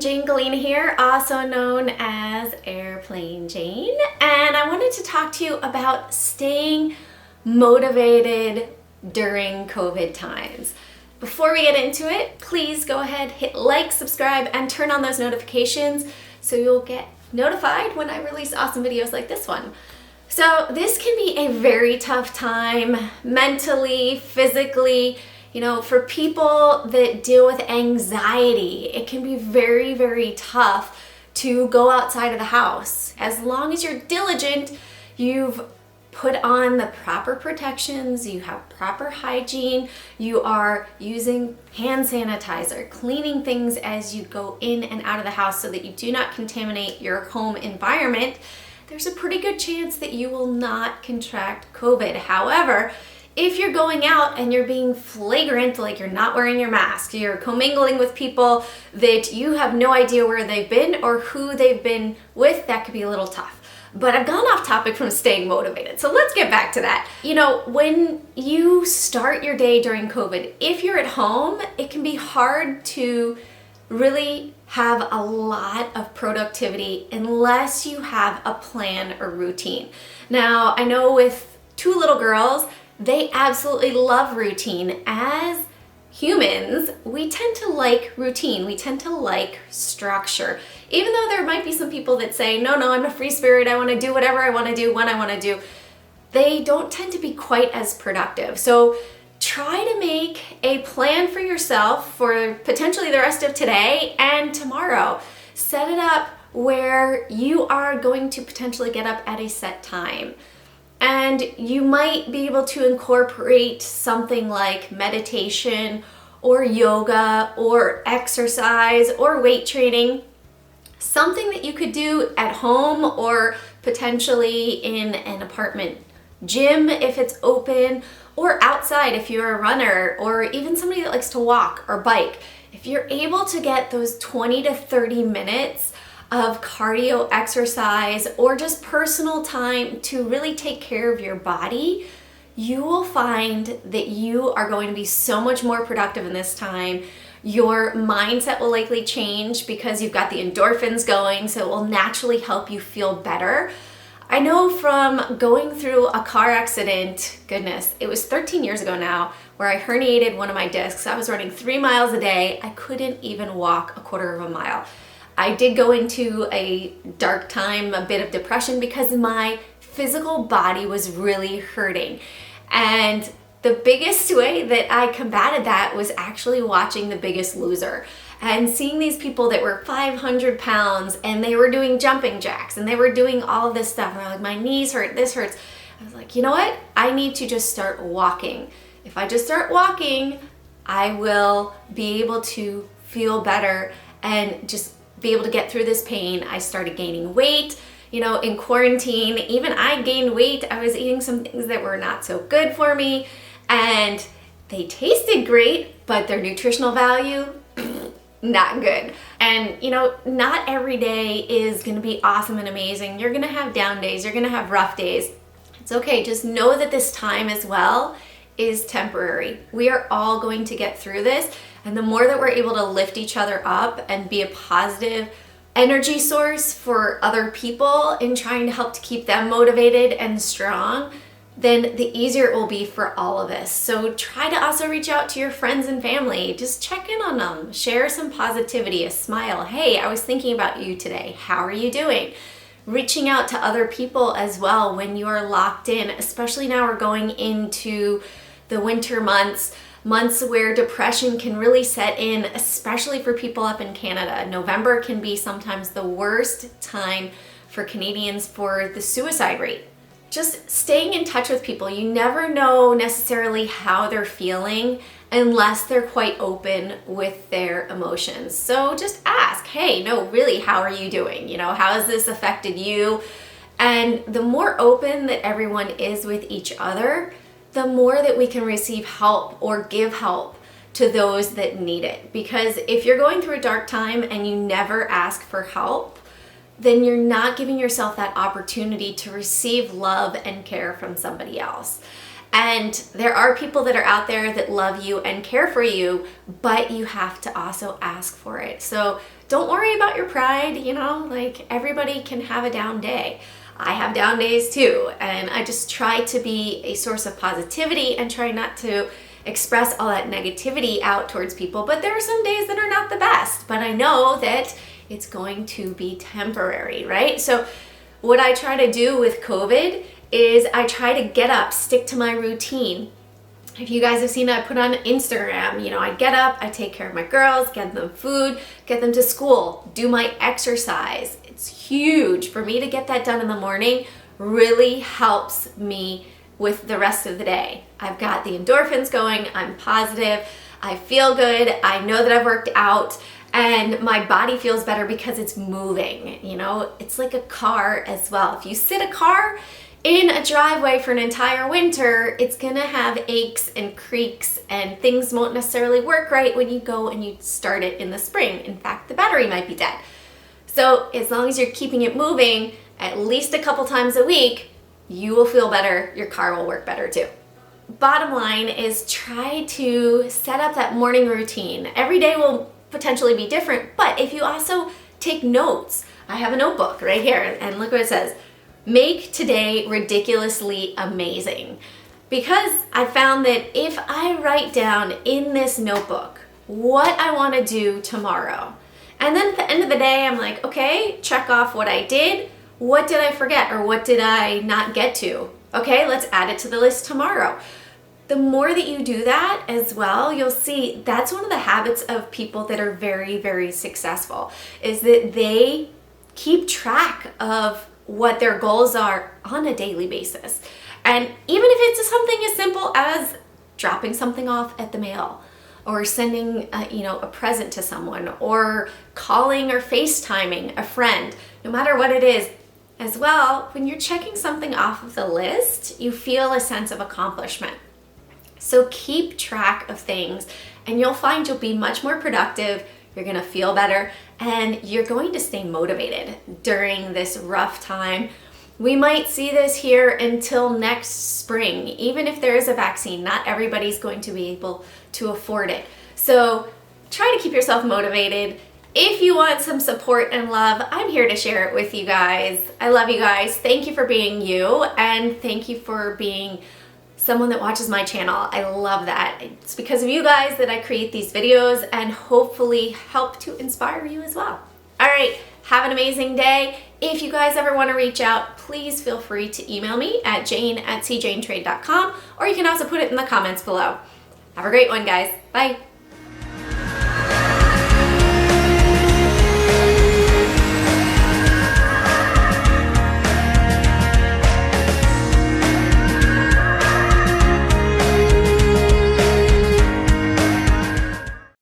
Jane Galena here, also known as Airplane Jane, and I wanted to talk to you about staying motivated during COVID times. Before we get into it, please go ahead, hit like, subscribe, and turn on those notifications so you'll get notified when I release awesome videos like this one. So this can be a very tough time mentally, physically. For people that deal with anxiety, it can be very, very tough to go outside of the house. As long as you're diligent, you've put on the proper protections, you have proper hygiene, you are using hand sanitizer, cleaning things as you go in and out of the house so that you do not contaminate your home environment, there's a pretty good chance that you will not contract COVID. However, if you're going out and you're being flagrant, like you're not wearing your mask, you're commingling with people that you have no idea where they've been or who they've been with, that could be a little tough. But I've gone off topic from staying motivated, so let's get back to that. When you start your day during COVID, if you're at home, it can be hard to really have a lot of productivity unless you have a plan or routine. Now, I know with two little girls, they absolutely love routine. As humans, we tend to like routine. We tend to like structure. Even though there might be some people that say, no, I'm a free spirit. I want to do whatever I want to do when I want to do. They don't tend to be quite as productive. So try to make a plan for yourself for potentially the rest of today and tomorrow. Set it up where you are going to potentially get up at a set time. And you might be able to incorporate something like meditation or yoga or exercise or weight training, something that you could do at home or potentially in an apartment gym if it's open, or outside if you're a runner or even somebody that likes to walk or bike. If you're able to get those 20 to 30 minutes of cardio exercise or just personal time to really take care of your body, you will find that you are going to be so much more productive in this time. Your mindset will likely change because you've got the endorphins going, so it will naturally help you feel better. I know from going through a car accident, goodness, it was 13 years ago now, where I herniated one of my discs. I was running 3 miles a day. I couldn't even walk a quarter of a mile. I did go into a dark time, a bit of depression, because my physical body was really hurting. And the biggest way that I combated that was actually watching The Biggest Loser and seeing these people that were 500 pounds and they were doing jumping jacks and they were doing all of this stuff. And I'm like, my knees hurt, this hurts. I was like, you know what? I need to just start walking. If I just start walking, I will be able to feel better and just be able to get through this pain. I started gaining weight. In quarantine, even I gained weight. I was eating some things that were not so good for me, and they tasted great, but their nutritional value, not good. And not every day is gonna be awesome and amazing. You're gonna have down days, you're gonna have rough days. It's okay, just know that this time as well is temporary. We are all going to get through this. And the more that we're able to lift each other up and be a positive energy source for other people in trying to help to keep them motivated and strong, then the easier it will be for all of us. So try to also reach out to your friends and family. Just check in on them. Share some positivity, a smile. Hey, I was thinking about you today. How are you doing? Reaching out to other people as well when you are locked in, especially now we're going into the winter months where depression can really set in, especially for people up in Canada. November can be sometimes the worst time for Canadians for the suicide rate. Just staying in touch with people. You never know necessarily how they're feeling unless they're quite open with their emotions. So just ask, hey, no, really, how are you doing? How has this affected you? And the more open that everyone is with each other, the more that we can receive help or give help to those that need it. Because if you're going through a dark time and you never ask for help, then you're not giving yourself that opportunity to receive love and care from somebody else. And there are people that are out there that love you and care for you, but you have to also ask for it. So don't worry about your pride, like everybody can have a down day. I have down days too, and I just try to be a source of positivity and try not to express all that negativity out towards people. But there are some days that are not the best, but I know that it's going to be temporary, right? So what I try to do with COVID is I try to get up, stick to my routine. If you guys have seen it, I put on Instagram, I get up, I take care of my girls, get them food, get them to school, do my exercise. It's huge for me to get that done in the morning, really helps me with the rest of the day. I've got the endorphins going, I'm positive, I feel good, I know that I've worked out, and my body feels better because it's moving. It's like a car as well. If you sit a car in a driveway for an entire winter, it's gonna have aches and creaks and things won't necessarily work right when you go and you start it in the spring. In fact, the battery might be dead. So as long as you're keeping it moving at least a couple times a week, you will feel better, your car will work better too. Bottom line is try to set up that morning routine. Every day will potentially be different, but if you also take notes, I have a notebook right here and look what it says. Make today ridiculously amazing. Because I found that if I write down in this notebook what I want to do tomorrow, and then at the end of the day, I'm like, okay, check off what I did. What did I forget or what did I not get to? Okay, let's add it to the list tomorrow. The more that you do that as well, you'll see that's one of the habits of people that are very, very successful, is that they keep track of what their goals are on a daily basis. And even if it's something as simple as dropping something off at the mail, or sending a present to someone, or calling or FaceTiming a friend, no matter what it is, as well, when you're checking something off of the list, you feel a sense of accomplishment. So keep track of things and you'll find you'll be much more productive, you're gonna feel better, and you're going to stay motivated during this rough time. We might see this here until next spring. Even if there is a vaccine, not everybody's going to be able to afford it. So try to keep yourself motivated. If you want some support and love, I'm here to share it with you guys. I love you guys. Thank you for being you, and thank you for being someone that watches my channel. I love that. It's because of you guys that I create these videos and hopefully help to inspire you as well. All right, have an amazing day. If you guys ever want to reach out, please feel free to email me at jane@cjanetrade.com, or you can also put it in the comments below. Have a great one, guys. Bye.